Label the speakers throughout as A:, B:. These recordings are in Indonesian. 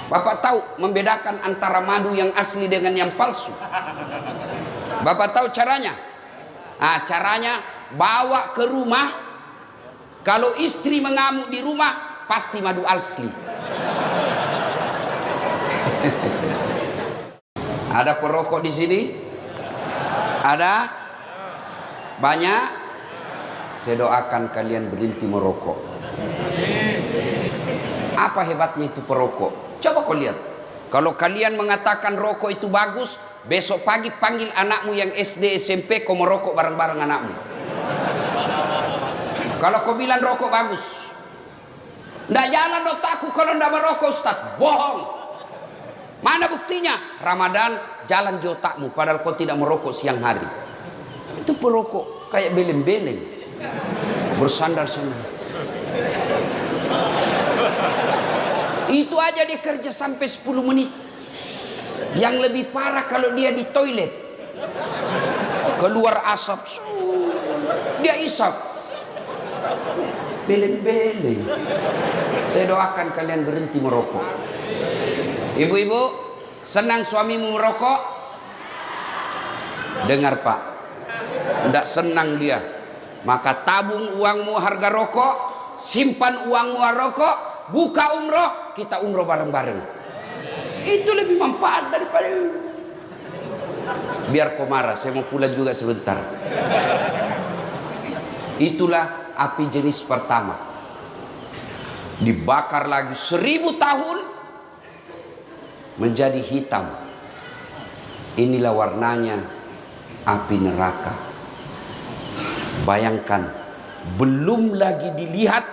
A: Bapak tahu membedakan antara madu yang asli dengan yang palsu? Bapak tahu caranya? Caranya bawa ke rumah. Kalau istri mengamuk di rumah, pasti madu asli. Ada perokok di sini? Ada? Banyak? Saya doakan kalian berhenti merokok. Apa hebatnya itu perokok? Coba kau lihat. Kalau kalian mengatakan rokok itu bagus, besok pagi panggil anakmu yang SD SMP, kau merokok bareng-bareng anakmu. Kalau kau bilang rokok bagus, ndak jalan otakku kalau ndak merokok, Ustaz. Bohong. Mana buktinya? Ramadan jalan di otakmu padahal kau tidak merokok siang hari. Itu perokok kayak beleng-beleng, bersandar-sandar. Itu aja dia kerja sampai 10 menit. Yang lebih parah kalau dia di toilet, keluar asap, dia isap. Beleng-beleng. Saya doakan kalian berhenti merokok. Ibu-ibu, senang suamimu merokok? Dengar Pak, tidak senang dia, maka tabung uangmu harga rokok, simpan uangmu harga rokok, buka umroh, kita umroh bareng-bareng. Itu lebih manfaat daripada. Biar kau marah, saya mau pulang juga sebentar. Itulah api jenis pertama. Dibakar lagi 1000 tahun menjadi hitam. Inilah warnanya api neraka. Bayangkan, belum lagi dilihat.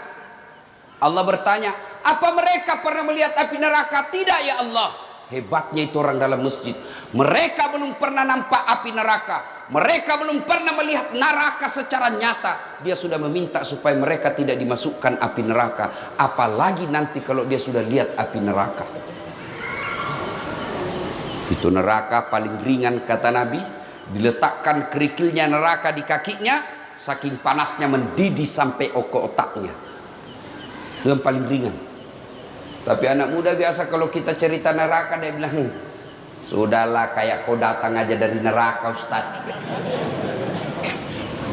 A: Allah bertanya, apa mereka pernah melihat api neraka? Tidak ya Allah. Hebatnya itu orang dalam masjid. Mereka belum pernah nampak api neraka. Mereka belum pernah melihat neraka secara nyata. Dia sudah meminta supaya mereka tidak dimasukkan api neraka. Apalagi nanti kalau dia sudah lihat api neraka. Itu neraka paling ringan kata Nabi. Diletakkan kerikilnya neraka di kakinya, saking panasnya mendidih sampai ke otaknya. Itu yang paling ringan. Tapi anak muda biasa kalau kita cerita neraka, dia bilang, sudahlah kayak kau datang aja dari neraka Ustaz.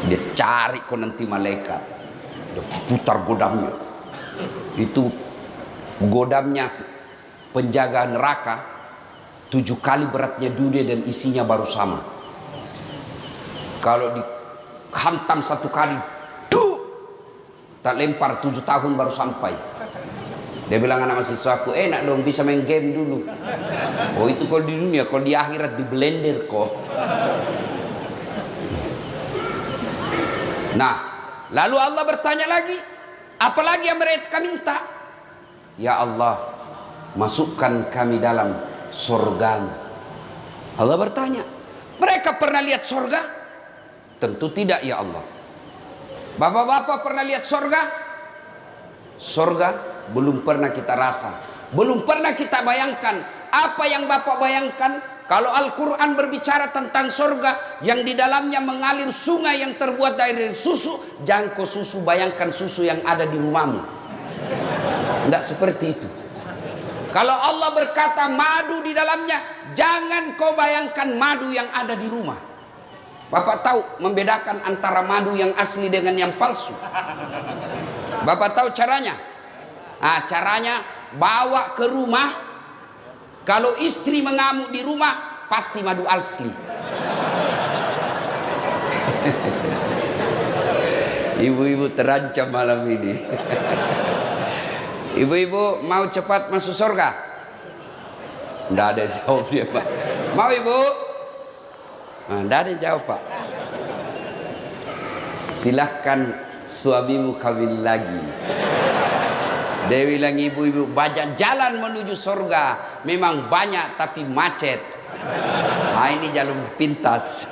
A: Dia cari kau nanti malaikat, dia putar godamnya. Itu godamnya penjaga neraka 7 kali beratnya dunia dan isinya baru sama. Kalau dihantam 1 kali, tak lempar 7 tahun baru sampai. Dia bilang anak mahasiswaku, enak dong bisa main game dulu. Oh itu kalau di dunia, kalau di akhirat di blender kok. Nah, lalu Allah bertanya lagi, apalagi yang mereka minta? Ya Allah, masukkan kami dalam surga. Allah bertanya, mereka pernah lihat surga? Tentu tidak ya Allah. Bapak-bapak pernah lihat surga? Surga belum pernah kita rasa, belum pernah kita bayangkan. Apa yang Bapak bayangkan kalau Al-Quran berbicara tentang surga yang di dalamnya mengalir sungai yang terbuat dari susu? Jangan kau susu, bayangkan susu yang ada di rumahmu. Tidak seperti itu. Kalau Allah berkata madu di dalamnya, jangan kau bayangkan madu yang ada di rumah. Bapak tahu membedakan antara madu yang asli dengan yang palsu? Bapak tahu caranya? Caranya bawa ke rumah. Kalau istri mengamuk di rumah, pasti madu asli. Ibu-ibu terancam malam ini. Ibu-ibu mau cepat masuk surga? Tidak ada yang jawab dia Pak. Mau ibu? Tidak ada yang jawab Pak. Silahkan suamimu kawin lagi. Dia bilang, ibu-ibu banyak jalan menuju surga. Memang banyak tapi macet. Ini jalur pintas.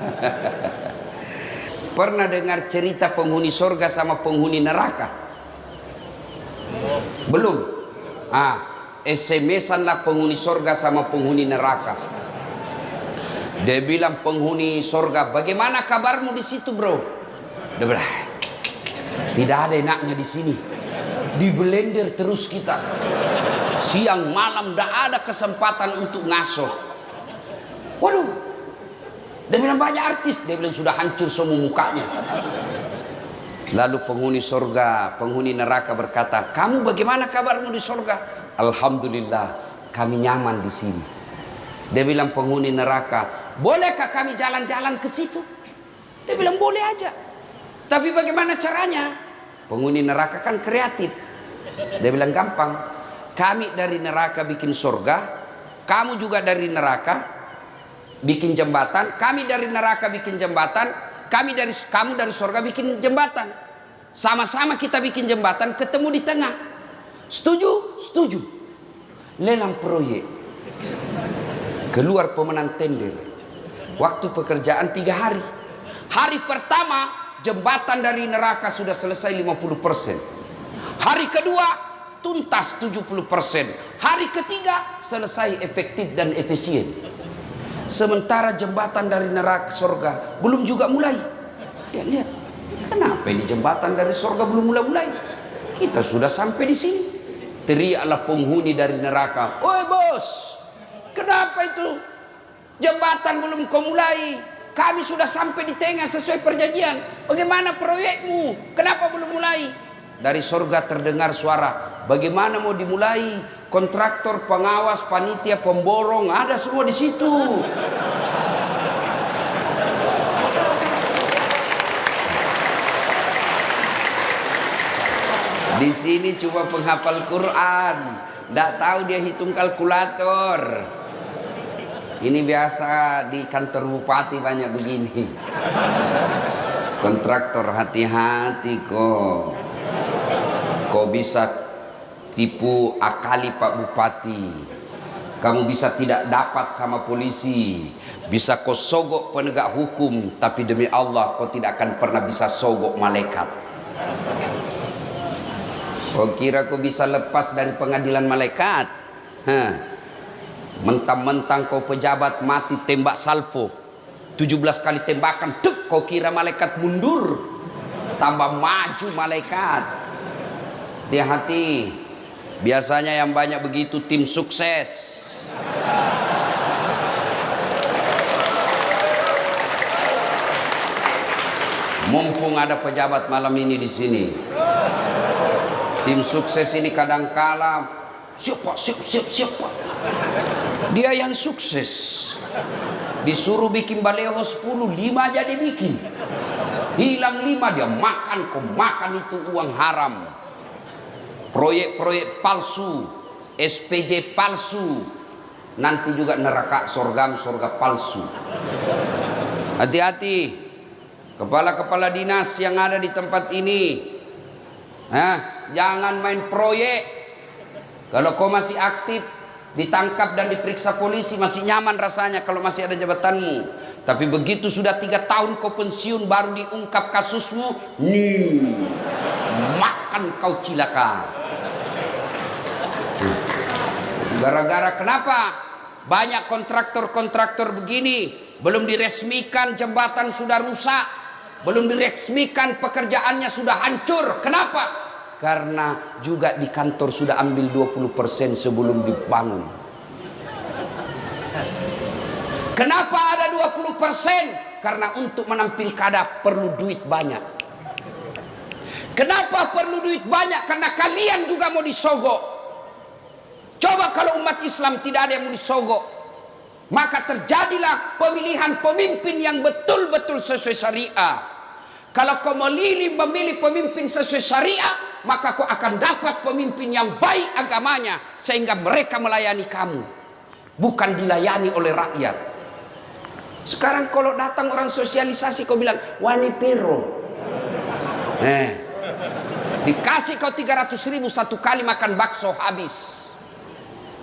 A: Pernah dengar cerita penghuni surga sama penghuni neraka? Belum? SMS-anlah penghuni surga sama penghuni neraka. Dia bilang penghuni surga, bagaimana kabarmu di situ bro? Dia bilang, tidak ada enaknya di sini. Di blender terus kita. Siang malam tidak ada kesempatan untuk ngaso. Waduh, dia bilang banyak artis, dia bilang sudah hancur semua mukanya. Lalu penghuni surga, penghuni neraka berkata, kamu bagaimana kabarmu di surga? Alhamdulillah, kami nyaman di sini. Dia bilang penghuni neraka, bolehkah kami jalan-jalan ke situ? Dia bilang boleh aja. Tapi bagaimana caranya? Penghuni neraka kan kreatif. Dia bilang gampang. Kami dari neraka bikin surga, kamu juga dari neraka bikin jembatan, kami dari neraka bikin jembatan, kamu dari surga bikin jembatan. Sama-sama kita bikin jembatan, ketemu di tengah. Setuju? Setuju. Lelang proyek. Keluar pemenang tender. Waktu pekerjaan 3 hari. Hari pertama jembatan dari neraka sudah selesai 50%. Hari kedua tuntas 70%. Hari ketiga selesai efektif dan efisien. Sementara jembatan dari neraka surga belum juga mulai. Lihat, kenapa ini jembatan dari surga belum mulai? Kita sudah sampai di sini. Teriaklah penghuni dari neraka, "Oi bos, kenapa itu jembatan belum kau mulai? Kami sudah sampai di tengah sesuai perjanjian. Bagaimana proyekmu? Kenapa belum mulai?" Dari surga terdengar suara, "Bagaimana mau dimulai? Kontraktor, pengawas, panitia, pemborong, ada semua di situ." Di sini cuma penghafal Quran, tidak tahu dia hitung kalkulator. Ini biasa di kantor bupati banyak begini. Kontraktor, hati-hati kok. Kau bisa tipu akali Pak Bupati. Kamu bisa tidak dapat sama polisi. Bisa kau sogok penegak hukum, tapi demi Allah kau tidak akan pernah bisa sogok malaikat. Kau kira kau bisa lepas dari pengadilan malaikat? Mentang-mentang kau pejabat mati tembak salvo 17 kali tembakan, tuk, kau kira malaikat mundur? Tambah maju malaikat. Hati-hati. Biasanya yang banyak begitu tim sukses. Mumpung ada pejabat malam ini di sini. Tim sukses ini kadangkala siapa? Dia yang sukses. Disuruh bikin baleho 10, 5 aja dia bikin. Hilang 5 dia makan, kau makan itu uang haram. Proyek-proyek palsu, SPJ palsu, nanti juga neraka surga palsu. Hati-hati, kepala-kepala dinas yang ada di tempat ini, jangan main proyek. Kalau kau masih aktif, ditangkap dan diperiksa polisi, masih nyaman rasanya kalau masih ada jabatanmu. Tapi begitu sudah 3 tahun kau pensiun, baru diungkap kasusmu, makan kau cilaka. Gara-gara kenapa? Banyak kontraktor-kontraktor begini, belum diresmikan jembatan sudah rusak, belum diresmikan pekerjaannya sudah hancur. Kenapa? Karena juga di kantor sudah ambil 20% sebelum dibangun. Kenapa ada 20%? Karena untuk menampil kada perlu duit banyak. Kenapa perlu duit banyak? Karena kalian juga mau disogok. Coba kalau umat Islam tidak ada yang mau disogok, maka terjadilah pemilihan pemimpin yang betul-betul sesuai syariah. Kalau kau memilih pemimpin sesuai syariah, maka kau akan dapat pemimpin yang baik agamanya, sehingga mereka melayani kamu, bukan dilayani oleh rakyat. Sekarang kalau datang orang sosialisasi, kau bilang wani pero, dikasih kau 300.000 satu kali makan bakso habis.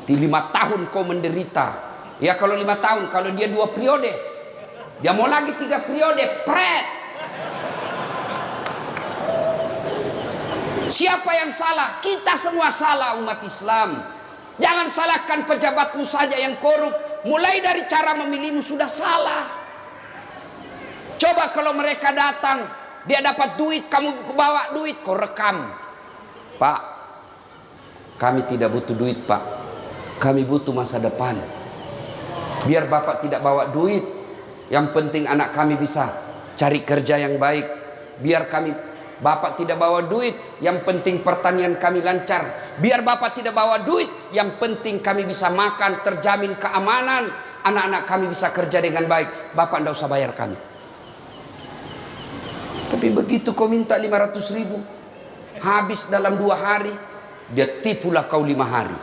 A: Di 5 tahun kau menderita. Ya kalau 5 tahun, kalau dia 2 periode, dia mau lagi 3 periode, pret. Siapa yang salah? Kita semua salah, umat Islam. Jangan salahkan pejabatmu saja yang korup. Mulai dari cara memilihmu sudah salah. Coba kalau mereka datang, dia dapat duit, kamu bawa duit, kau rekam. Pak, Kami tidak butuh duit, Pak. Kami butuh masa depan. Biar Bapak tidak bawa duit, yang penting anak kami bisa cari kerja yang baik. Biar Bapak tidak bawa duit, yang penting pertanian kami lancar. Biar Bapak tidak bawa duit, yang penting kami bisa makan, terjamin keamanan, anak-anak kami bisa kerja dengan baik. Bapak tidak usah bayar kami. Tapi begitu kau minta 500 ribu, habis dalam 2 hari, dia tipulah kau 5 hari.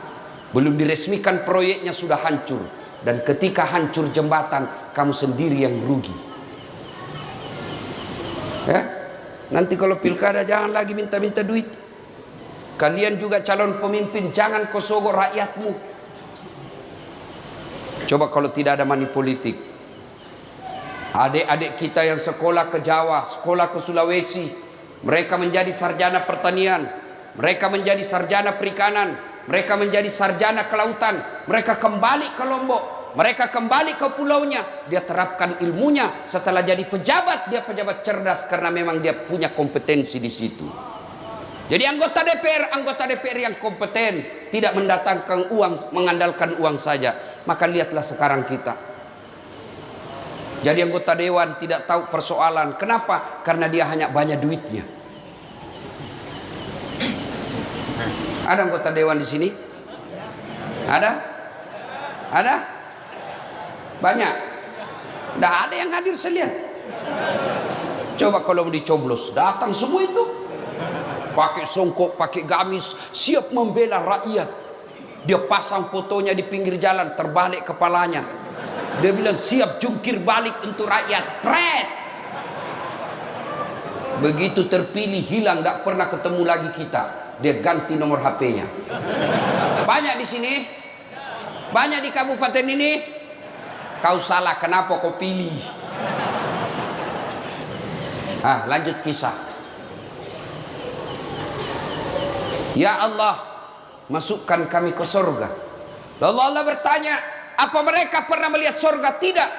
A: Belum diresmikan proyeknya sudah hancur. Dan ketika hancur jembatan, kamu sendiri yang rugi. Ya? Nanti kalau pilkada jangan lagi minta-minta duit. Kalian juga calon pemimpin, jangan kau sogok rakyatmu. Coba kalau tidak ada money politik. Adik-adik kita yang sekolah ke Jawa, sekolah ke Sulawesi, mereka menjadi sarjana pertanian, mereka menjadi sarjana perikanan, mereka menjadi sarjana kelautan, mereka kembali ke Lombok, mereka kembali ke pulaunya, dia terapkan ilmunya, setelah jadi pejabat, dia pejabat cerdas karena memang dia punya kompetensi di situ. Jadi anggota DPR yang kompeten, tidak mendatangkan uang, mengandalkan uang saja. Maka lihatlah sekarang kita. Jadi anggota dewan tidak tahu persoalan. Kenapa? Karena dia hanya banyak duitnya. Ada anggota dewan di sini? Ada? Ada? Banyak. Tidak ada yang hadir, saya lihat. Coba kalau dicoblos, datang semua itu. Pakai songkok, pakai gamis, siap membela rakyat. Dia pasang fotonya di pinggir jalan, terbalik kepalanya. Dia bilang siap jungkir balik untuk rakyat. Pret. Begitu terpilih hilang, tidak pernah ketemu lagi kita. Dia ganti nomor HP-nya. Banyak di sini? Banyak di kabupaten ini? Kau salah, kenapa kau pilih? Lanjut kisah. Ya Allah, masukkan kami ke surga. Lalu Allah bertanya, apa mereka pernah melihat surga? Tidak.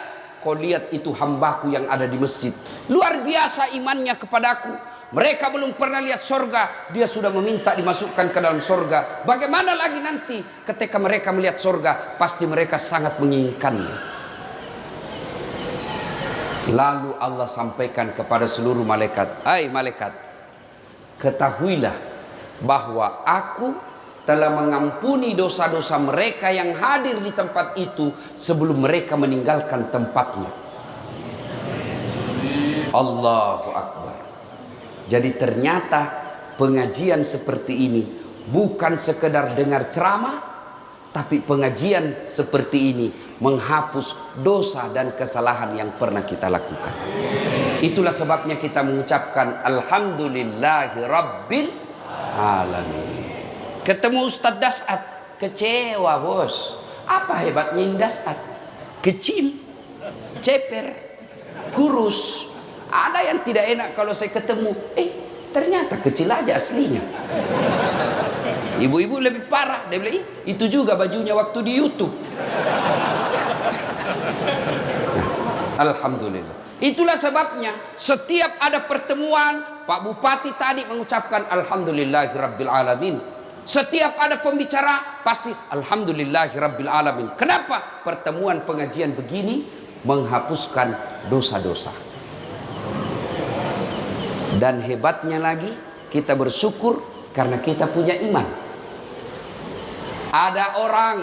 A: Kau lihat itu hambaku yang ada di masjid. Luar biasa imannya kepadaku. Mereka belum pernah lihat surga, dia sudah meminta dimasukkan ke dalam surga. Bagaimana lagi nanti ketika mereka melihat surga? Pasti mereka sangat menginginkannya. Lalu Allah sampaikan kepada seluruh malaikat, hai malaikat, ketahuilah bahwa aku telah mengampuni dosa-dosa mereka yang hadir di tempat itu sebelum mereka meninggalkan tempatnya. Allahu Akbar. Jadi ternyata pengajian seperti ini bukan sekedar dengar ceramah, tapi pengajian seperti ini menghapus dosa dan kesalahan yang pernah kita lakukan. Itulah sebabnya kita mengucapkan Alhamdulillahi Rabbil Alamin. Ketemu Ustadz Dasat, kecewa bos. Apa hebatnya Dasat? Kecil, ceper, kurus. Ada yang tidak enak kalau saya ketemu. Ternyata kecil aja aslinya. Ibu-ibu lebih parah. Dia bilang, itu juga bajunya waktu di YouTube. Alhamdulillah. Itulah sebabnya setiap ada pertemuan, Pak Bupati tadi mengucapkan Alhamdulillahirabbil alamin. Setiap ada pembicara pasti Alhamdulillahirabbil alamin. Kenapa? Pertemuan pengajian begini menghapuskan dosa-dosa. Dan hebatnya lagi, kita bersyukur karena kita punya iman. Ada orang,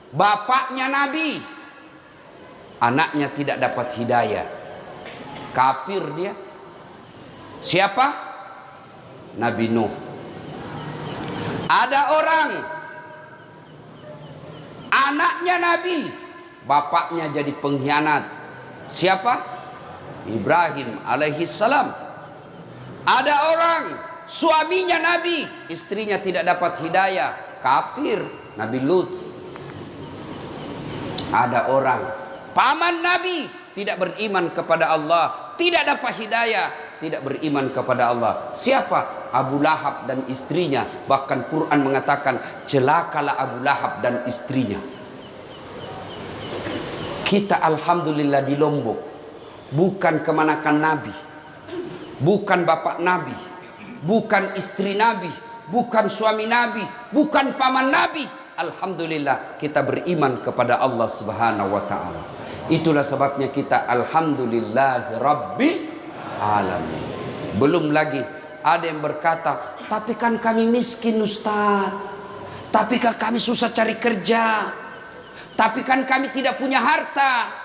A: bapaknya Nabi, anaknya tidak dapat hidayah. Kafir dia. Siapa? Nabi Nuh. Ada orang, anaknya Nabi, bapaknya jadi pengkhianat. Siapa? Ibrahim alaihissalam. Ada orang, suaminya Nabi, istrinya tidak dapat hidayah, kafir, Nabi Lut. Ada orang, paman Nabi, tidak beriman kepada Allah, tidak dapat hidayah, tidak beriman kepada Allah. Siapa? Abu Lahab dan istrinya. Bahkan Quran mengatakan, celakalah Abu Lahab dan istrinya. Kita alhamdulillah di Lombok, bukan kemanakan Nabi, bukan bapak Nabi, bukan istri Nabi, bukan suami Nabi, bukan paman Nabi. Alhamdulillah kita beriman kepada Allah Subhanahu wa taala. Itulah sebabnya kita alhamdulillah rabbil alamin. Belum lagi ada yang berkata, tapi kan kami miskin Ustaz, tapi kan kami susah cari kerja, tapi kan kami tidak punya harta.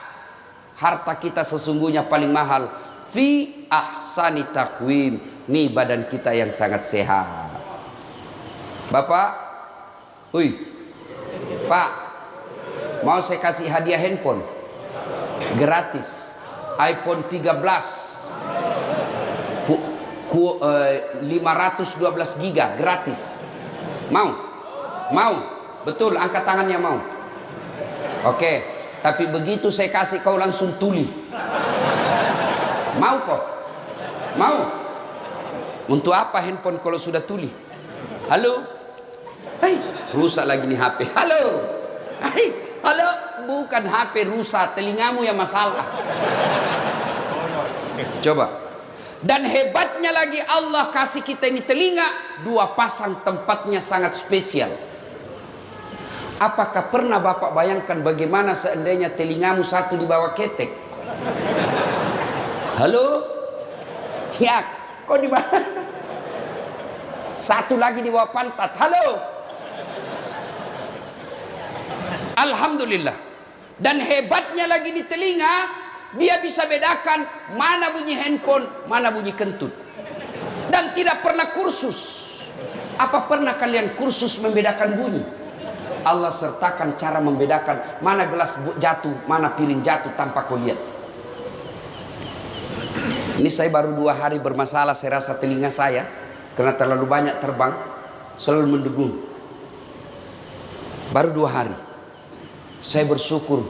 A: Harta kita sesungguhnya paling mahal fi ahsani taqwim. Nih badan kita yang sangat sehat. Bapak, Pak, mau saya kasih hadiah handphone gratis, iPhone 13 512 giga gratis. Mau? Betul, angkat tangannya mau. Oke, tapi begitu saya kasih kau langsung tuli. Mau kok? Mau? Untuk apa handphone kalau sudah tuli? Halo? Hei, rusak lagi nih HP. Halo? Hei, halo? Bukan HP rusak, telingamu yang masalah. Coba. Dan hebatnya lagi Allah kasih kita ini telinga, 2 pasang, tempatnya sangat spesial. Apakah pernah Bapak bayangkan bagaimana seandainya telingamu satu di bawah ketek? Halo? Ya, kok di mana? Satu lagi di bawah pantat. Halo? Alhamdulillah. Dan hebatnya lagi di telinga, dia bisa bedakan mana bunyi handphone, mana bunyi kentut. Dan tidak pernah kursus. Apa pernah kalian kursus membedakan bunyi? Allah sertakan cara membedakan mana gelas jatuh, mana piring jatuh tanpa kau lihat. Ini saya baru 2 hari bermasalah, saya rasa telinga saya karena terlalu banyak terbang, selalu mendegung. Baru 2 hari. Saya bersyukur.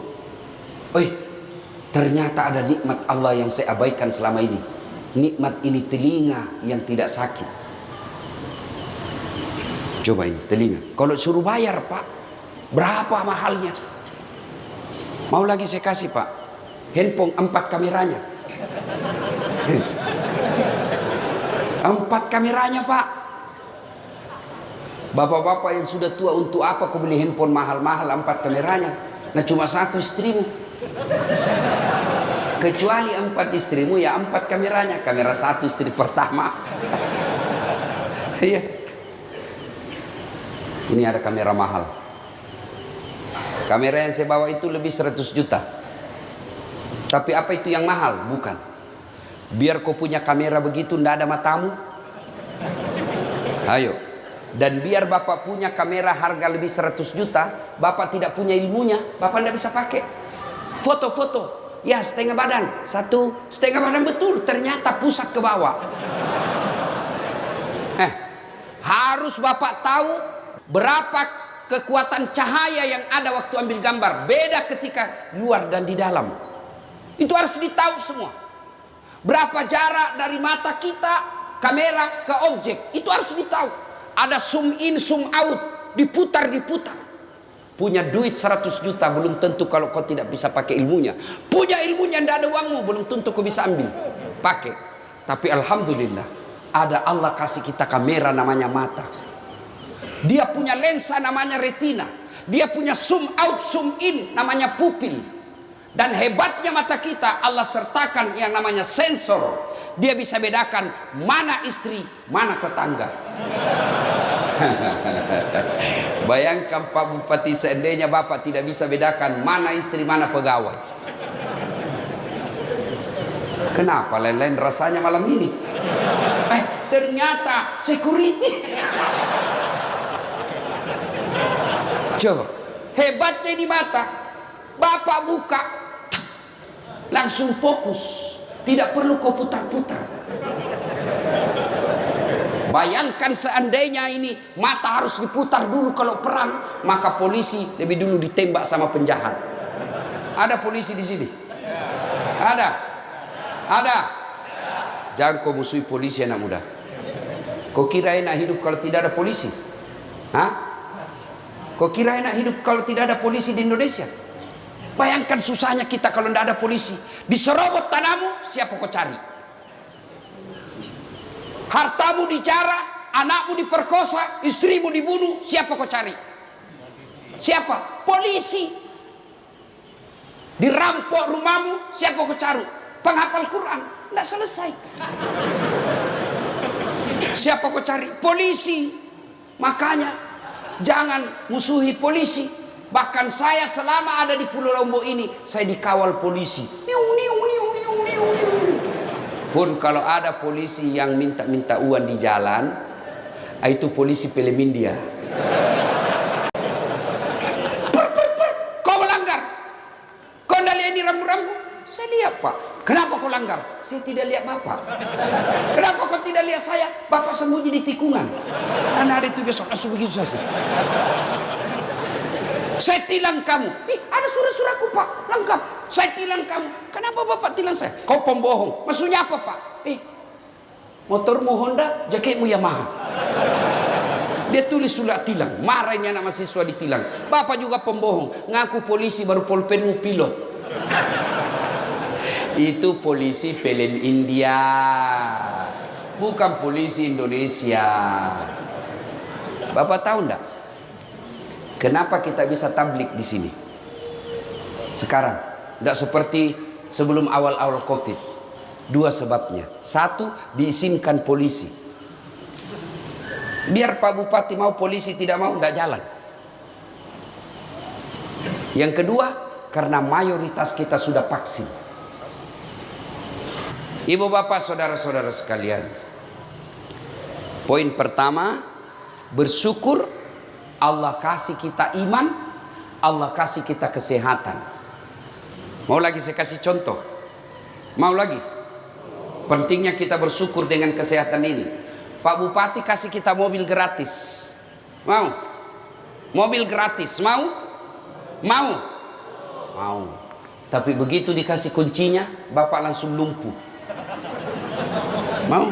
A: Ternyata ada nikmat Allah yang saya abaikan selama ini. Nikmat ini telinga yang tidak sakit. Coba ini telinga. Kalau suruh bayar Pak, berapa mahalnya? Mau lagi saya kasih Pak. Handphone 4 kameranya. 4 kameranya Pak. Bapak-bapak yang sudah tua, untuk apa kau beli handphone mahal-mahal 4 kameranya? Nah cuma 1 istrimu. Kecuali 4 istrimu ya 4 kameranya. Kamera 1 istri pertama. Iya. Ini ada kamera mahal. Kamera yang saya bawa itu lebih 100 juta. Tapi apa itu yang mahal? Bukan. Biar kau punya kamera begitu ndak ada matamu. Ayo. Dan biar Bapak punya kamera harga lebih 100 juta, Bapak tidak punya ilmunya, Bapak tidak bisa pakai. Foto-foto. Ya setengah badan, 1,5 badan betul, ternyata pusat ke bawah. Harus Bapak tahu berapa kekuatan cahaya yang ada waktu ambil gambar. Beda ketika luar dan di dalam. Itu harus ditahu semua. Berapa jarak dari mata kita, kamera ke objek, itu harus ditahu. Ada zoom in, zoom out, diputar. Punya duit 100 juta belum tentu kalau kau tidak bisa pakai ilmunya. Punya ilmunya tidak ada uangmu belum tentu kau bisa ambil pakai. Tapi alhamdulillah ada Allah kasih kita kamera namanya mata. Dia punya lensa namanya retina. Dia punya zoom out, zoom in namanya pupil. Dan hebatnya mata kita Allah sertakan yang namanya sensor. Dia bisa bedakan mana istri, mana tetangga. Bayangkan Pak Bupati, seandainya Bapak tidak bisa bedakan mana istri, mana pegawai. Kenapa lain-lain rasanya malam ini? Ternyata security. Coba, hebatnya di mata. Bapak buka, langsung fokus. Tidak perlu kau putar-putar. Bayangkan seandainya ini mata harus diputar dulu kalau perang, maka polisi lebih dulu ditembak sama penjahat. Ada polisi di sini? Ada? Jangan kau musuhi polisi anak muda. Kau kira enak hidup kalau tidak ada polisi? Kau kira enak hidup kalau tidak ada polisi di Indonesia? Bayangkan susahnya kita kalau tidak ada polisi. Diserobot tanahmu, siapa kau cari? Hartamu dijarah, anakmu diperkosa, istrimu dibunuh, siapa kau cari? Siapa? Polisi. Dirampok rumahmu, siapa kau cari? Penghafal Quran. Tidak selesai. Siapa kau cari? Polisi. Makanya jangan musuhi polisi. Bahkan saya selama ada di Pulau Lombok ini, saya dikawal polisi. Pun kalau ada polisi yang minta-minta uang di jalan, itu polisi film India. Kau melanggar. Kau tidak lihat ini rambu-rambu? Saya lihat, Pak. Kenapa kau langgar? Saya tidak lihat Bapak. Kenapa kau tidak lihat saya? Bapak sembunyi di tikungan. Karena hari itu besok langsung begitu saja. Saya tilang kamu. Ada surat-suratku, Pak, lengkap. Saya tilang kamu. Kenapa Bapak tilang saya? Kau pembohong. Maksudnya apa, Pak? Motormu Honda, jaketmu Yamaha. Dia tulis surat tilang. Marah ini anak mahasiswa ditilang. Bapak juga pembohong. Ngaku polisi baru pulpenmu pilot. Itu polisi film India, bukan polisi Indonesia. Bapak tahu enggak? Kenapa kita bisa tablik di sini? Sekarang, enggak seperti sebelum awal-awal Covid. Dua sebabnya. Satu, diizinkan polisi. Biar Pak Bupati mau, polisi tidak mau, enggak jalan. Yang kedua, karena mayoritas kita sudah vaksin. Ibu bapak saudara-saudara sekalian, poin pertama, bersyukur Allah kasih kita iman, Allah kasih kita kesehatan. Mau lagi saya kasih contoh? Mau lagi? Pentingnya kita bersyukur dengan kesehatan ini. Pak Bupati kasih kita mobil gratis. Mau? Mobil gratis, mau? Mau? Mau. Tapi begitu dikasih kuncinya, bapak langsung lumpuh. Mau?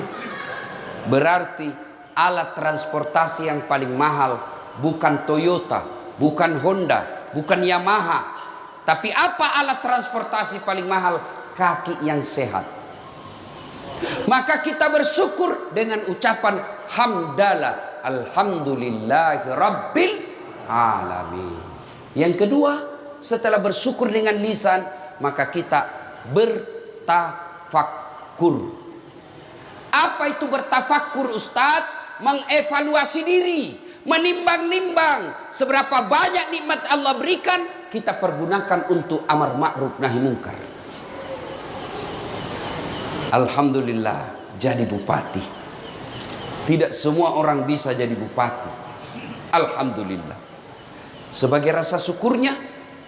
A: Berarti alat transportasi yang paling mahal bukan Toyota, bukan Honda, bukan Yamaha. Tapi apa alat transportasi paling mahal? Kaki yang sehat. Maka kita bersyukur dengan ucapan hamdalah, alhamdulillahi rabbil alamin. Yang kedua, setelah bersyukur dengan lisan, maka kita bertafakkur. Apa itu bertafakkur, Ustadz? Mengevaluasi diri, menimbang-nimbang seberapa banyak nikmat Allah berikan, kita pergunakan untuk amar ma'ruf nahi mungkar. Alhamdulillah jadi bupati. Tidak semua orang bisa jadi bupati. Alhamdulillah. Sebagai rasa syukurnya,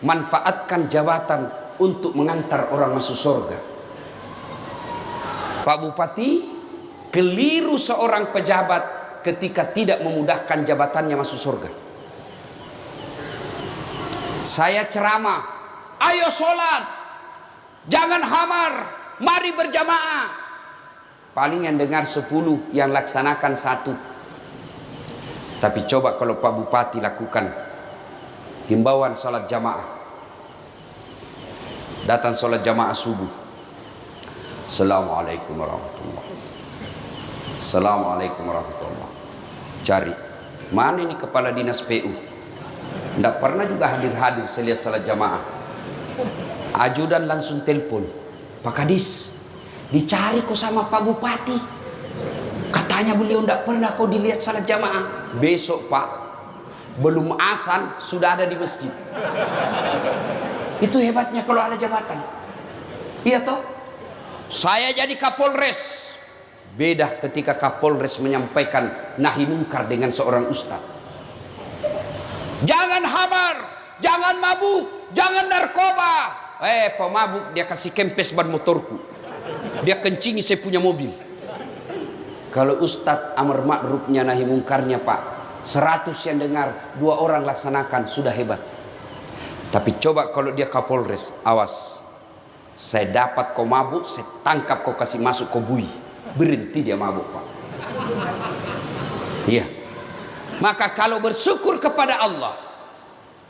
A: manfaatkan jabatan untuk mengantar orang masuk surga. Pak Bupati, keliru seorang pejabat ketika tidak memudahkan jabatannya masuk surga. Saya ceramah, ayo sholat, jangan hamar, mari berjamaah. Paling yang dengar 10, yang laksanakan 1. Tapi coba kalau Pak Bupati lakukan himbauan sholat jamaah. Datang sholat jamaah subuh. Assalamualaikum warahmatullahi. Assalamualaikum warahmatullahi. Cari mana ini kepala dinas PU? Tidak pernah juga hadir-hadir saya lihat salat jamaah. Ajudan langsung telepon, Pak Kadis, dicari kok sama Pak Bupati. Katanya beliau tidak pernah kau dilihat salat jamaah. Besok Pak, belum azan sudah ada di masjid. Itu hebatnya kalau ada jabatan. Iya toh? Saya jadi Kapolres. Beda ketika Kapolres menyampaikan nahi mungkar dengan seorang ustaz. Jangan hamar, jangan mabuk, jangan narkoba. Pemabuk dia kasih kempes ban motorku. Dia kencingi saya punya mobil. Kalau ustaz amar ma'rufnya nahi mungkarnya Pak, 100 yang dengar, 2 orang laksanakan, sudah hebat. Tapi coba kalau dia Kapolres, awas. Saya dapat kau mabuk, saya tangkap kau kasih masuk kau bui. Berhenti dia mabuk Pak. Iya. Maka kalau bersyukur kepada Allah,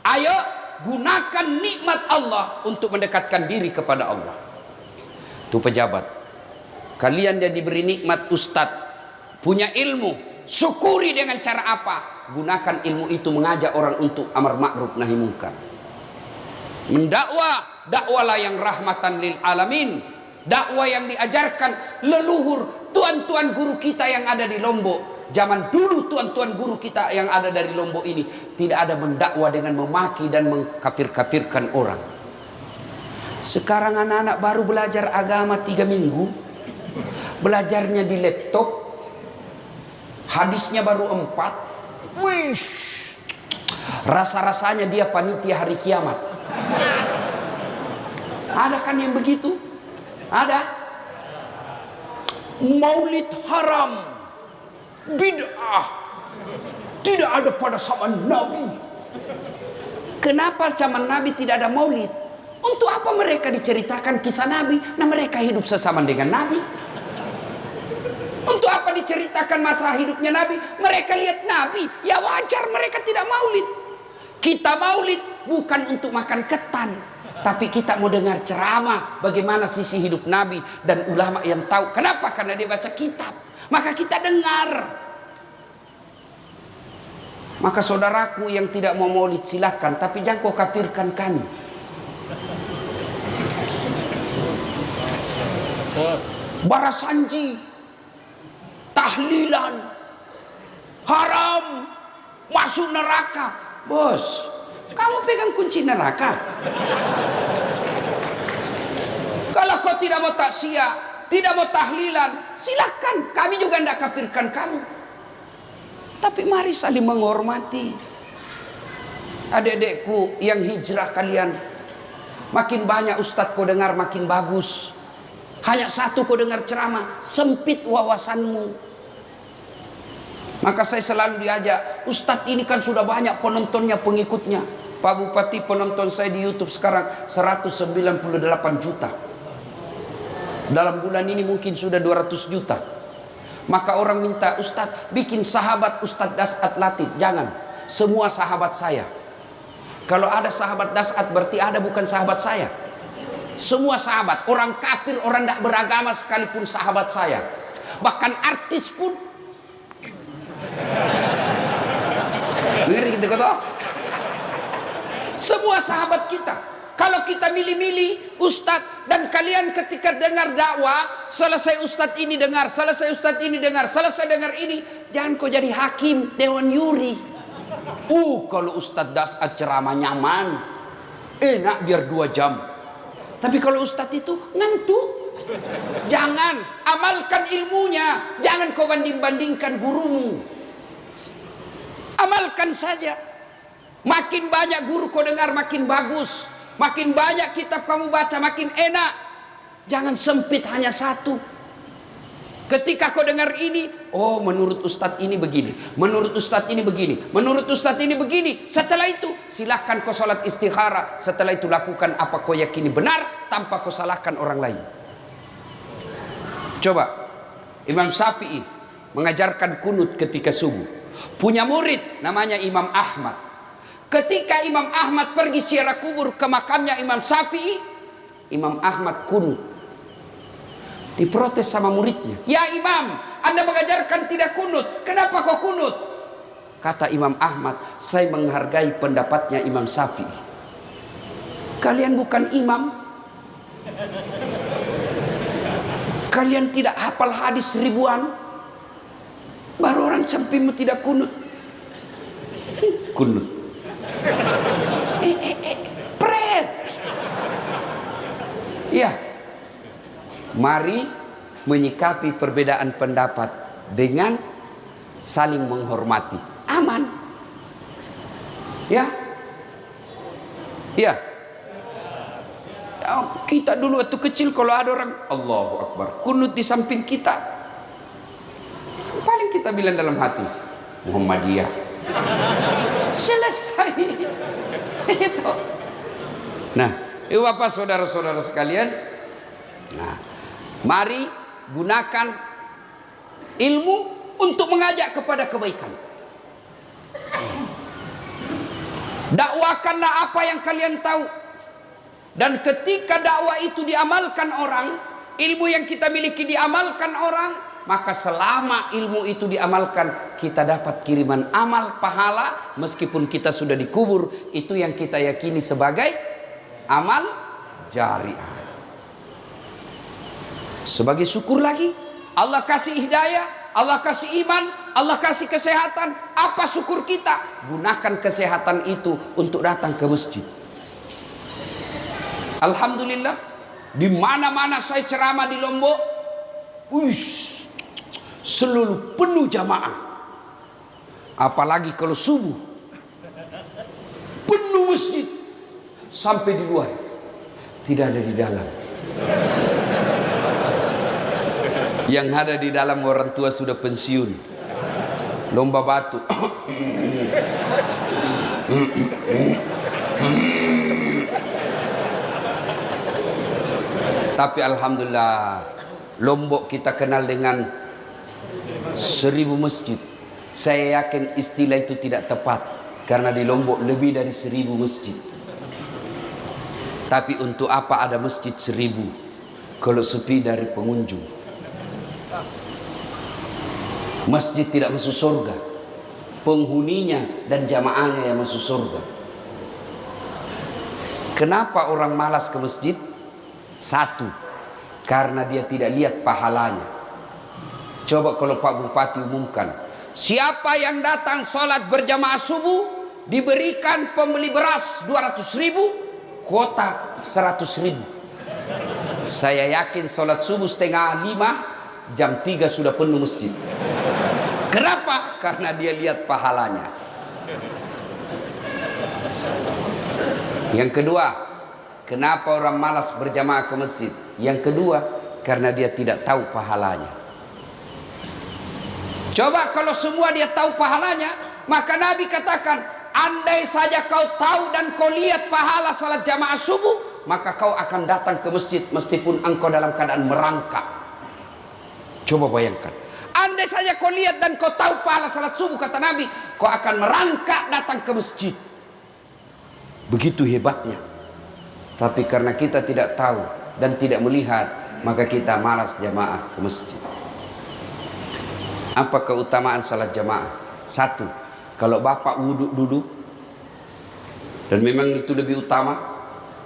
A: ayo gunakan nikmat Allah untuk mendekatkan diri kepada Allah. Itu pejabat. Kalian dia diberi nikmat ustadz, punya ilmu, Syukuri dengan cara apa? Gunakan ilmu itu mengajak orang untuk amar ma'ruf nahi munkar. Mendakwah, dakwalah yang rahmatan lil alamin. Dakwah yang diajarkan leluhur tuan-tuan guru kita yang ada di Lombok. Zaman dulu tuan-tuan guru kita yang ada dari Lombok ini tidak ada mendakwah dengan memaki dan mengkafir-kafirkan orang. Sekarang anak-anak baru belajar agama 3 minggu, belajarnya di laptop, hadisnya baru 4. Wish, rasa-rasanya dia panitia hari kiamat. Ada kan yang begitu? Ada. Maulid haram, bid'ah, tidak ada pada zaman Nabi. Kenapa zaman Nabi tidak ada maulid? Untuk apa mereka diceritakan kisah Nabi? Nah, mereka hidup sesama dengan Nabi. Untuk apa diceritakan masa hidupnya Nabi? Mereka lihat Nabi. Ya wajar mereka tidak maulid. Kita maulid bukan untuk makan ketan, tapi kita mau dengar ceramah bagaimana sisi hidup Nabi dan ulama yang tahu. Kenapa? Karena dia baca kitab. Maka kita dengar. Maka saudaraku yang tidak mau maulid silahkan, tapi jangan kau kafirkan kami. Barasanji, tahlilan, haram, masuk neraka. Bos, kamu pegang kunci neraka. Kalau kau tidak mau taksiyah, tidak mau tahlilan, silahkan, kami juga tidak kafirkan kamu. Tapi mari saling menghormati. Adik-adikku yang hijrah kalian, makin banyak ustadz kau dengar makin bagus. Hanya satu kau dengar ceramah, sempit wawasanmu. Maka saya selalu diajak, ustadz ini kan sudah banyak penontonnya, pengikutnya. Pak Bupati, penonton saya di YouTube sekarang 198 juta. Dalam bulan ini mungkin sudah 200 juta. Maka orang minta, ustadz bikin sahabat Ustadz Dasat Latif. Jangan, semua sahabat saya. Kalau ada sahabat Dasat berarti ada bukan sahabat saya. Semua sahabat, orang kafir, orang tidak beragama sekalipun sahabat saya. Bahkan artis pun. Dengar gitu kata. Semua sahabat kita. Kalau kita milih-milih ustadz, dan kalian ketika dengar dakwah, selesai ustadz ini dengar, selesai ustadz ini dengar, selesai dengar ini, jangan kau jadi hakim dewan yuri. Kalau ustadz Dasat ceramah nyaman, enak biar 2 jam. Tapi kalau ustadz itu ngantuk. Jangan, amalkan ilmunya. Jangan kau banding-bandingkan gurumu. Amalkan saja. Makin banyak guru kau dengar makin bagus. Makin banyak kitab kamu baca makin enak. Jangan sempit hanya satu. Ketika kau dengar ini, oh menurut ustadz ini begini, menurut ustadz ini begini, menurut ustadz ini begini. Setelah itu silahkan kau sholat istikharah. Setelah itu lakukan apa kau yakini benar tanpa kau salahkan orang lain. Coba Imam Syafi'i mengajarkan kunut ketika subuh. Punya murid namanya Imam Ahmad. Ketika Imam Ahmad pergi ziarah kubur ke makamnya Imam Syafi'i, Imam Ahmad kunut. Diprotes sama muridnya. Ya Imam, Anda mengajarkan tidak kunut. Kenapa kau kunut? Kata Imam Ahmad, saya menghargai pendapatnya Imam Syafi'i. Kalian bukan imam. Kalian tidak hafal hadis ribuan. Baru orang sampingmu tidak kunut. Kunut. Pret. Ya. Mari menyikapi perbedaan pendapat dengan saling menghormati. Aman. Ya. Ya. Kita dulu waktu kecil kalau ada orang Allahu Akbar kunut di samping kita, paling kita bilang dalam hati Muhammadiyah. Selesai. Itu. Nah, Bapak saudara-saudara sekalian, nah, mari gunakan ilmu untuk mengajak kepada kebaikan. Dakwakanlah apa yang kalian tahu. Dan ketika dakwah itu diamalkan orang, ilmu yang kita miliki diamalkan orang, maka selama ilmu itu diamalkan, kita dapat kiriman amal pahala meskipun kita sudah dikubur. Itu yang kita yakini sebagai amal jariah. Sebagai syukur lagi, Allah kasih hidayah, Allah kasih iman, Allah kasih kesehatan. Apa syukur kita? Gunakan kesehatan itu untuk datang ke masjid. Alhamdulillah, di mana-mana saya ceramah di Lombok, selalu penuh jamaah. Apalagi kalau subuh, penuh masjid sampai di luar, tidak ada di dalam. Yang ada di dalam orang tua sudah pensiun, lomba batu. Tapi alhamdulillah, Lombok kita kenal dengan 1000 masjid. Saya yakin istilah itu tidak tepat, karena di Lombok lebih dari 1000 masjid. Tapi untuk apa ada masjid 1000 kalau sepi dari pengunjung? Masjid tidak masuk surga, penghuninya dan jamaahnya yang masuk surga. Kenapa orang malas ke masjid? Satu, karena dia tidak lihat pahalanya. Coba kalau Pak Bupati umumkan, siapa yang datang sholat berjamaah subuh diberikan pembeli beras 200.000, kuota 100.000. Saya yakin sholat subuh 4:30, jam 3 sudah penuh masjid. Kenapa? Karena dia lihat pahalanya. Yang kedua, kenapa orang malas berjamaah ke masjid? Yang kedua, karena dia tidak tahu pahalanya. Coba kalau semua dia tahu pahalanya, maka Nabi katakan, andai saja kau tahu dan kau lihat pahala salat jamaah subuh, maka kau akan datang ke masjid meskipun engkau dalam keadaan merangkak. Coba bayangkan, andai saja kau lihat dan kau tahu pahala salat subuh, kata Nabi, kau akan merangkak datang ke masjid. Begitu hebatnya. Tapi karena kita tidak tahu dan tidak melihat, maka kita malas jamaah ke masjid. Apa keutamaan salat jamaah? Satu, kalau bapak wudhu duduk, dan memang itu lebih utama,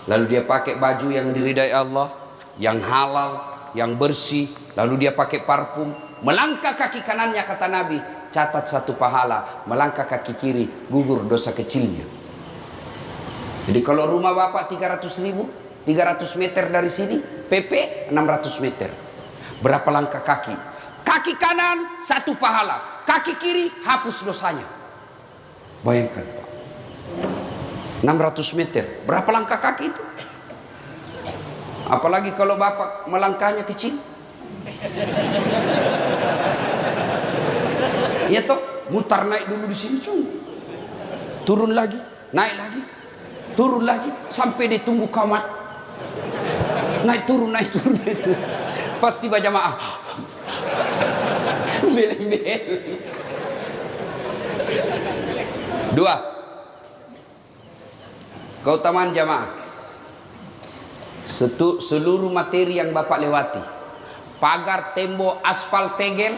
A: lalu dia pakai baju yang diridai Allah, yang halal, yang bersih, lalu dia pakai parfum, melangkah kaki kanannya, kata Nabi, catat 1 pahala, melangkah kaki kiri, gugur dosa kecilnya. Jadi kalau rumah bapak 300.000, 300 meter dari sini, PP 600 meter. Berapa langkah kaki? Kaki kanan 1 pahala, kaki kiri hapus dosanya. Bayangkan Pak, 600 meter, berapa langkah kaki itu? Apalagi kalau bapak melangkahnya kecil. Ya toh, mutar naik dulu di sini, turun lagi, naik lagi, turun lagi, sampai ditunggu kamat. Naik turun, naik turun, naik turun. Pas tiba jamaah, beleng-beleng. 2, keutamaan jamaah. Seluruh materi yang bapak lewati, pagar, tembok, aspal, tegel,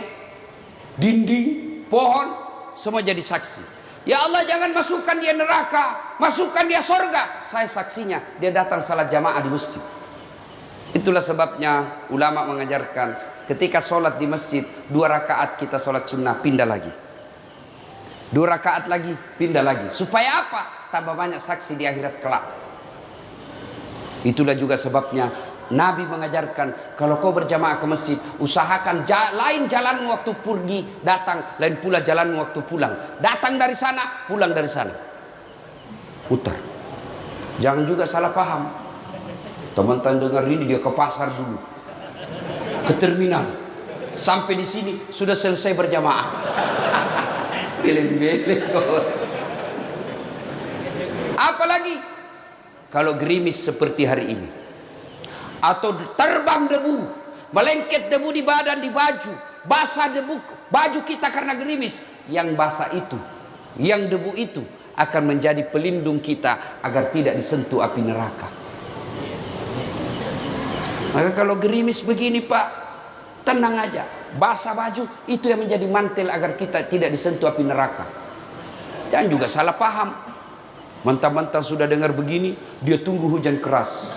A: dinding, pohon, semua jadi saksi. Ya Allah, jangan masukkan dia neraka, masukkan dia surga. Saya saksinya, dia datang salat jamaah di masjid. Itulah sebabnya ulama mengajarkan, ketika sholat di masjid, 2 rakaat kita sholat sunnah, pindah lagi. 2 rakaat lagi, pindah lagi. Supaya apa? Tambah banyak saksi di akhirat kelak. Itulah juga sebabnya Nabi mengajarkan, kalau kau berjamaah ke masjid, usahakan lain jalan waktu pergi datang, lain pula jalan waktu pulang. Datang dari sana, pulang dari sana. Putar. Jangan juga salah paham. Teman-teman dengar ini, dia ke pasar dulu, ke terminal, sampai di sini sudah selesai berjamaah. Beleng-beleng. Apalagi kalau gerimis seperti hari ini, atau terbang debu, melengket debu di badan, di baju, basah debu baju kita karena gerimis. Yang basah itu, yang debu itu akan menjadi pelindung kita agar tidak disentuh api neraka. Maka kalau gerimis begini Pak, tenang aja, basah baju, itu yang menjadi mantel agar kita tidak disentuh api neraka. Jangan juga salah paham. Mentang-mentang sudah dengar begini, dia tunggu hujan keras.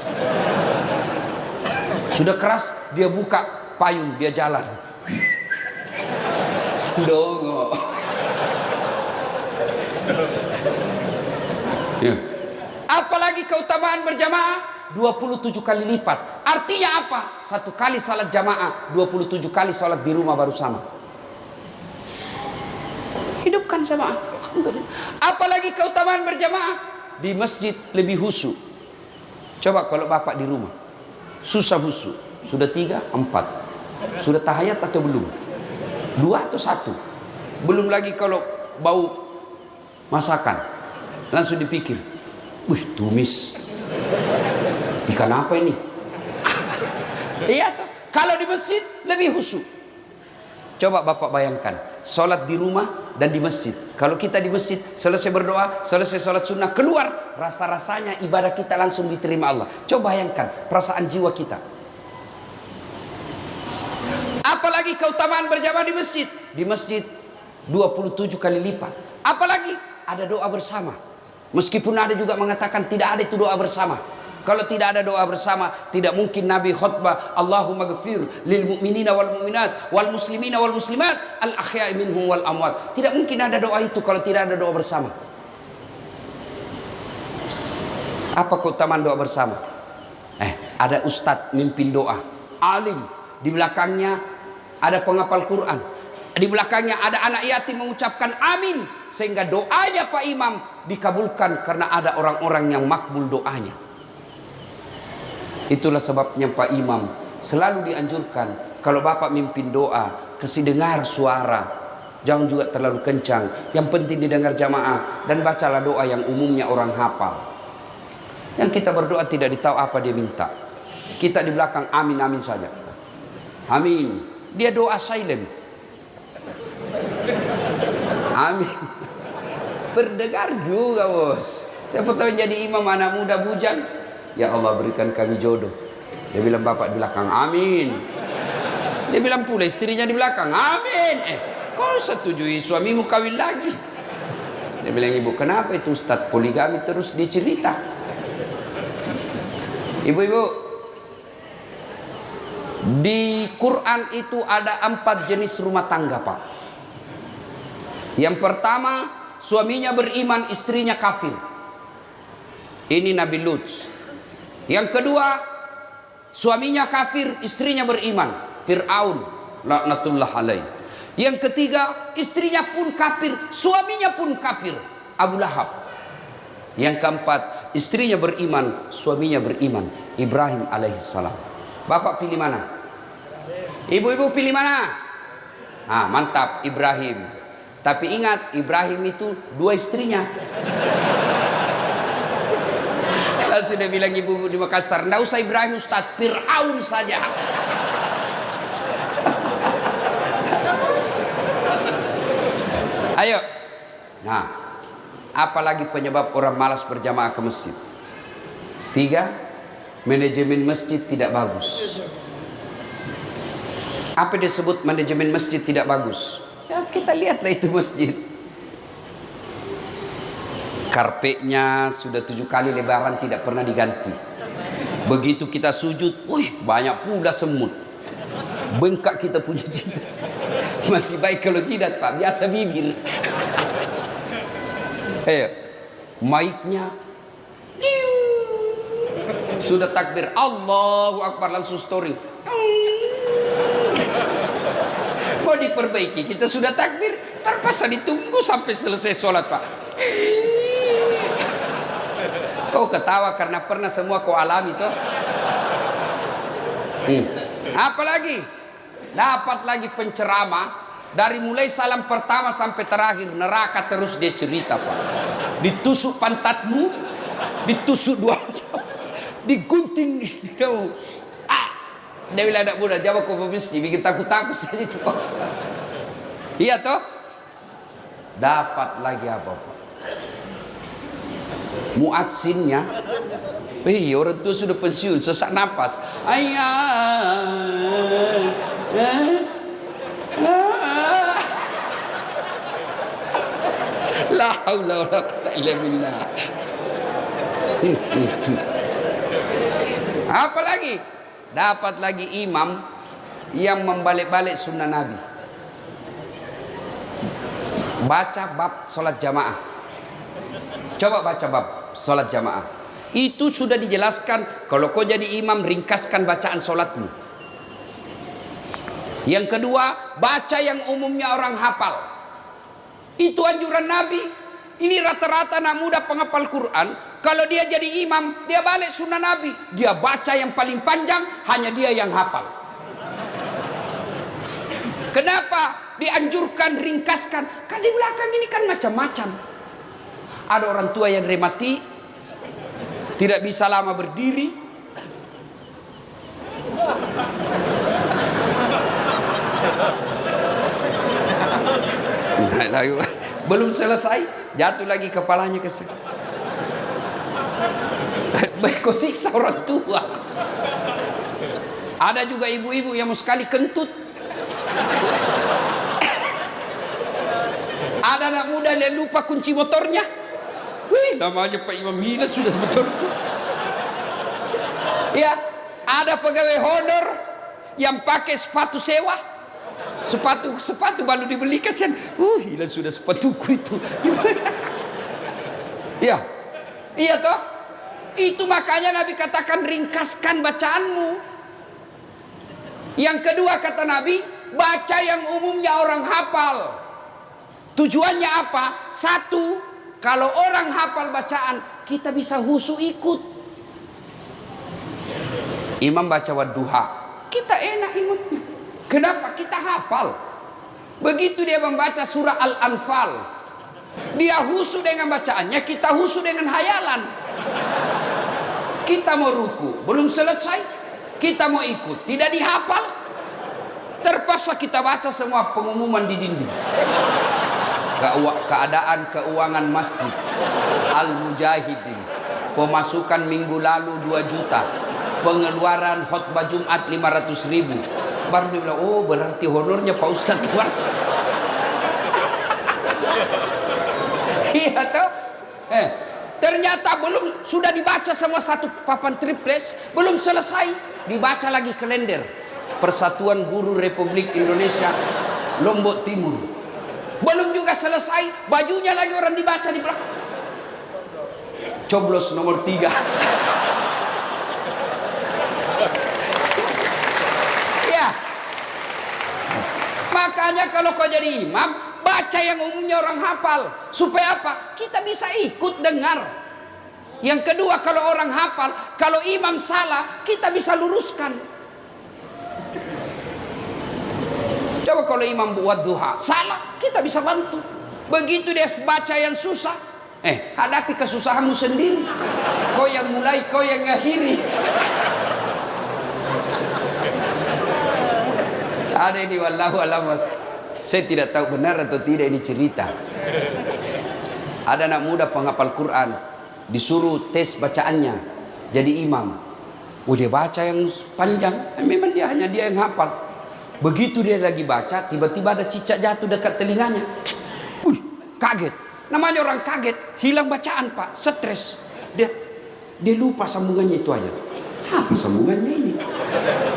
A: Sudah keras, dia buka payung, dia jalan. Dongo. Ya. Apalagi keutamaan berjamaah 27 kali lipat. Artinya apa? Satu kali salat jamaah 27 kali salat di rumah baru sama. Hidupkan jamaah. Apalagi keutamaan berjamaah di masjid lebih khusyuk. Coba kalau bapak di rumah susah khusyuk. Sudah 3, 4. Sudah tahiyat atau belum? 2 atau 1? Belum lagi kalau bau masakan, langsung dipikir, wih tumis ikan apa ini? Iya toh. Kalau di masjid lebih khusyuk. Coba bapak bayangkan, sholat di rumah dan di masjid. Kalau kita di masjid, selesai berdoa, selesai sholat sunnah, keluar, rasa-rasanya ibadah kita langsung diterima Allah. Coba bayangkan perasaan jiwa kita. Apalagi keutamaan berjamaah di masjid. Di masjid 27 kali lipat. Apalagi ada doa bersama. Meskipun ada juga mengatakan tidak ada itu doa bersama. Kalau tidak ada doa bersama, tidak mungkin Nabi khutbah Allahumma ghafir lil mu'minina wal mu'minat wal muslimina wal muslimat al ahya'i minhum wal amwat. Tidak mungkin ada doa itu kalau tidak ada doa bersama. Apa keutamaan doa bersama? Ada ustadz mimpin doa, alim, di belakangnya ada penghafal Quran, di belakangnya ada anak yatim mengucapkan amin, sehingga doanya Pak Imam dikabulkan karena ada orang-orang yang makbul doanya. Itulah sebabnya Pak Imam selalu dianjurkan kalau bapak mimpin doa, kasih dengar suara, jangan juga terlalu kencang, yang penting didengar jamaah, dan bacalah doa yang umumnya orang hafal. Yang kita berdoa tidak ditahu apa dia minta, kita di belakang amin amin saja, amin. Dia doa silent, amin. Berdengar juga bos. Siapa tahu jadi imam anak muda bujang, ya Allah berikan kami jodoh. Dia bilang bapak di belakang amin. Dia bilang pula istrinya di belakang amin. Kau setujui suamimu kawin lagi? Dia bilang, ibu kenapa itu Ustadz poligami terus dicerita? Ibu-ibu, di Quran itu ada 4 jenis rumah tangga Pak. Yang pertama, suaminya beriman, istrinya kafir. Ini Nabi Lut. Yang kedua, suaminya kafir, istrinya beriman, Fir'aun laknatullah alaih. Yang ketiga, istrinya pun kafir, suaminya pun kafir, Abu Lahab. Yang keempat, istrinya beriman, suaminya beriman, Ibrahim alaihissalam. Bapak pilih mana? Ibu-ibu pilih mana? Mantap, Ibrahim. Tapi ingat, Ibrahim itu 2 istrinya. Sudah bilang ibu-ibu di Makassar, enggak usah Ibrahim Ustaz, Fir'aun saja. Ayo. Nah, apalagi penyebab orang malas berjamaah ke masjid? 3, manajemen masjid tidak bagus. Apa disebut manajemen masjid tidak bagus? Ya, kita lihatlah itu masjid. Karpetnya sudah 7 kali lebaran tidak pernah diganti. Begitu kita sujud, wih banyak pula semut. Bengkak kita punya jidat. Masih baik kalau jidat Pak, biasa bibir. Mic-nya sudah takbir Allahu Akbar langsung story. Mau diperbaiki, kita sudah takbir, terpaksa ditunggu sampai selesai sholat Pak. Kau ketawa karena pernah semua kau alami toh. Apalagi dapat lagi penceramah dari mulai salam pertama sampai terakhir neraka terus dia cerita Pak. Ditusuk pantatmu, ditusuk 2 digunting kamu. Dia bilang anak muda, jawab kau pemesti bikin takut-takut saja itu Pak Ustaz. Iya toh. Dapat lagi apa Pak? Muadzinnya, orang tua sudah pensiun, sesak napas. haula wala quwwata illa billah. Apalagi dapat lagi imam yang membalik-balik sunnah Nabi. Baca bab sholat jamaah. Coba baca bab sholat jamaah. Itu sudah dijelaskan. Kalau kau jadi imam, ringkaskan bacaan sholatmu. Yang kedua, baca yang umumnya orang hafal. Itu anjuran Nabi. Ini rata-rata anak muda penghafal Quran. Kalau dia jadi imam, dia balik sunnah Nabi. Dia baca yang paling panjang, hanya dia yang hafal. Kenapa dianjurkan ringkaskan? Kan di belakang ini kan macam-macam. Ada orang tua yang rematik, tidak bisa lama berdiri. Belum selesai, jatuh lagi kepalanya ke sini. Baik kau siksa orang tua. Ada juga ibu-ibu yang mau sekali kentut. Ada anak muda yang lupa kunci motornya. Wih, namanya Pak Imam Hina sudah semotorku. Ya, ada pegawai honor yang pakai sepatu sewa. Sepatu baru dibeli kasihan. Hilang sudah sepatuku itu. Ya, iya toh. Itu makanya Nabi katakan ringkaskan bacaanmu. Yang kedua kata Nabi, baca yang umumnya orang hafal. Tujuannya apa? Satu, kalau orang hafal bacaan, kita bisa husu ikut. Imam baca wadduha, kita enak ikutnya. Kenapa? Kita hafal. Begitu dia membaca surah Al-Anfal, dia husu dengan bacaannya, kita husu dengan hayalan. Kita mau ruku, belum selesai, kita mau ikut, tidak dihafal, terpaksa kita baca semua pengumuman di dinding. Keadaan keuangan masjid Al-Mujahidin, pemasukan minggu lalu 2 juta, pengeluaran khutbah Jumat 500.000. Baru dia bilang, oh berarti honornya Pak Ustadz 200. Iya toh? Ternyata belum, sudah dibaca semua satu papan triples, belum selesai, dibaca lagi kalender Persatuan Guru Republik Indonesia Lombok Timur. Belum juga selesai, bajunya lagi orang dibaca di belakang. Coblos nomor 3. Ya. Makanya kalau kau jadi imam, baca yang umumnya orang hafal. Supaya apa? Kita bisa ikut dengar. Yang kedua, kalau orang hafal, kalau imam salah, kita bisa luruskan. Coba kalau imam buat duha salah, kita bisa bantu. Begitu dia baca yang susah, hadapi kesusahanmu sendiri. Kau yang mulai, kau yang ngakhiri. Ada ini wallahu alam. Saya tidak tahu benar atau tidak ini cerita. Ada anak muda penghafal Quran, disuruh tes bacaannya jadi imam. Dia baca yang panjang, memang hanya dia yang hafal. Begitu dia lagi baca, tiba-tiba ada cicak jatuh dekat telinganya. Kaget. Namanya orang kaget, hilang bacaan Pak, stres. Dia lupa sambungannya itu aja. Apa sambungannya ini?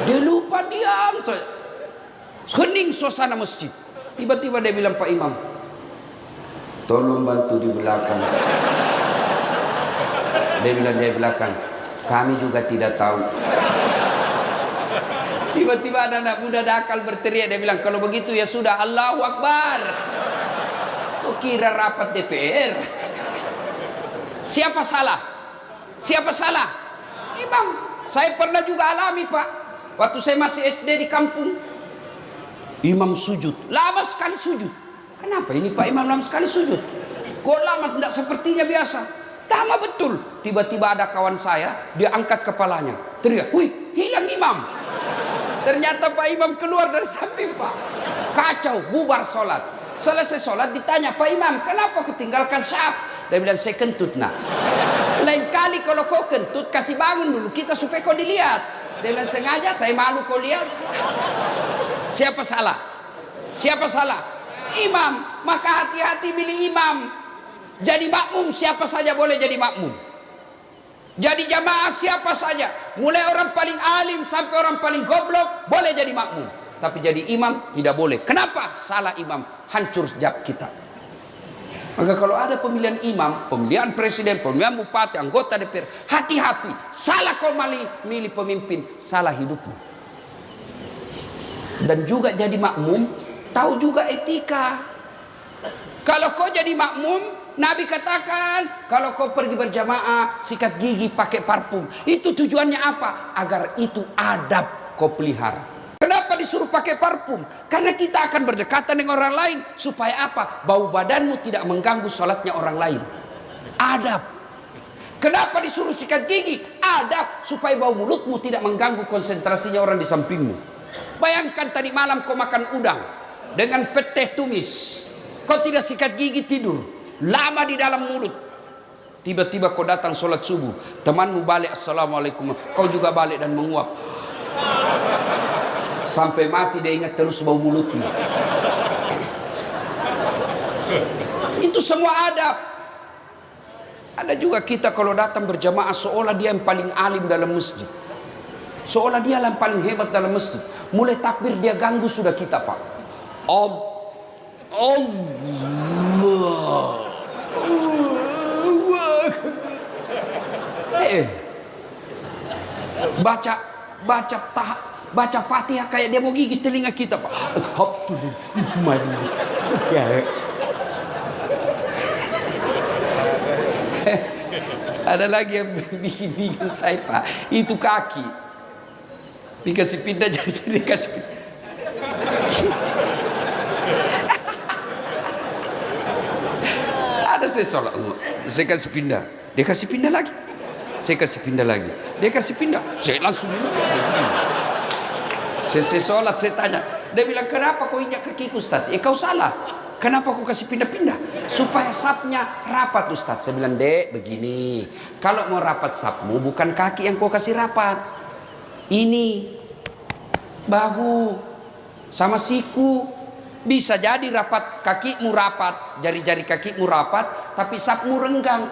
A: Dia lupa, diam saja. Hening suasana masjid. Tiba-tiba dia bilang, Pak Imam, tolong bantu di belakang. Dia bilang di belakang, kami juga tidak tahu. Tiba-tiba ada anak muda dakal berteriak, dia bilang, kalau begitu ya sudah, Allahu Akbar. Kau kira rapat DPR? Siapa salah? Siapa salah? Imam. Saya pernah juga alami Pak, waktu saya masih SD di kampung. Imam sujud, lama sekali sujud. Kenapa ini Pak Imam lama sekali sujud? Kok lama, tidak sepertinya biasa? Lama betul. Tiba-tiba ada kawan saya, dia angkat kepalanya, teriak, wih, hilang imam. Ternyata Pak Imam keluar dari samping Pak. Kacau, bubar sholat. Selesai sholat ditanya, Pak Imam, kenapa kau tinggalkan syaf? Dia bilang, saya kentut nak. Lain kali kalau kau kentut, kasih bangun dulu kita supaya kau dilihat. Dia bilang, sengaja, saya malu kau lihat. Siapa salah? Siapa salah? Imam. Maka hati-hati milih imam. Jadi makmum siapa saja boleh jadi makmum. Jadi jamaah siapa saja, mulai orang paling alim sampai orang paling goblok boleh jadi makmum. Tapi jadi imam tidak boleh. Kenapa? Salah imam, hancur sejak kita. Maka kalau ada pemilihan imam, pemilihan presiden, pemilihan bupati, anggota DPR, hati-hati. Salah kau milih pemimpin, salah hidupmu. Dan juga jadi makmum, tahu juga etika. Kalau kau jadi makmum, Nabi katakan, kalau kau pergi berjamaah, sikat gigi pakai parfum. Itu tujuannya apa? Agar itu adab kau pelihara. Kenapa disuruh pakai parfum? Karena kita akan berdekatan dengan orang lain. Supaya apa? Bau badanmu tidak mengganggu sholatnya orang lain. Adab. Kenapa disuruh sikat gigi? Adab. Supaya bau mulutmu tidak mengganggu konsentrasinya orang di sampingmu. Bayangkan tadi malam kau makan udang dengan pete tumis. Kau tidak sikat gigi tidur. Lama di dalam mulut. Tiba-tiba kau datang sholat subuh, temanmu balik, assalamualaikum, kau juga balik dan menguap. Sampai mati dia ingat terus bau mulutmu. Itu semua adab. Ada juga kita kalau datang berjamaah seolah dia yang paling alim dalam masjid, seolah dia yang paling hebat dalam masjid. Mulai takbir dia ganggu sudah kita, Pak. Allah. Baca Fatihah kayak dia mau gigit telinga kita, Pak. Ada lagi yang bikin bingung saya, Pak. Itu kaki dikasih pindah, jadi dikasih pindah. Ada saya sholat, saya kasih pindah, dia kasih pindah lagi, saya kasih pindah lagi, dia kasih pindah, saya langsung saya sholat, saya tanya, dia bilang kenapa kau injak kakiku, Ustaz? Kau salah, kenapa kau kasih pindah-pindah? Supaya sapnya rapat, Ustaz. Saya bilang, dek begini, kalau mau rapat sapmu bukan kaki yang kau kasih rapat, ini bahu sama siku. Bisa jadi rapat kakimu rapat, jari-jari kakimu rapat, tapi sapmu renggang.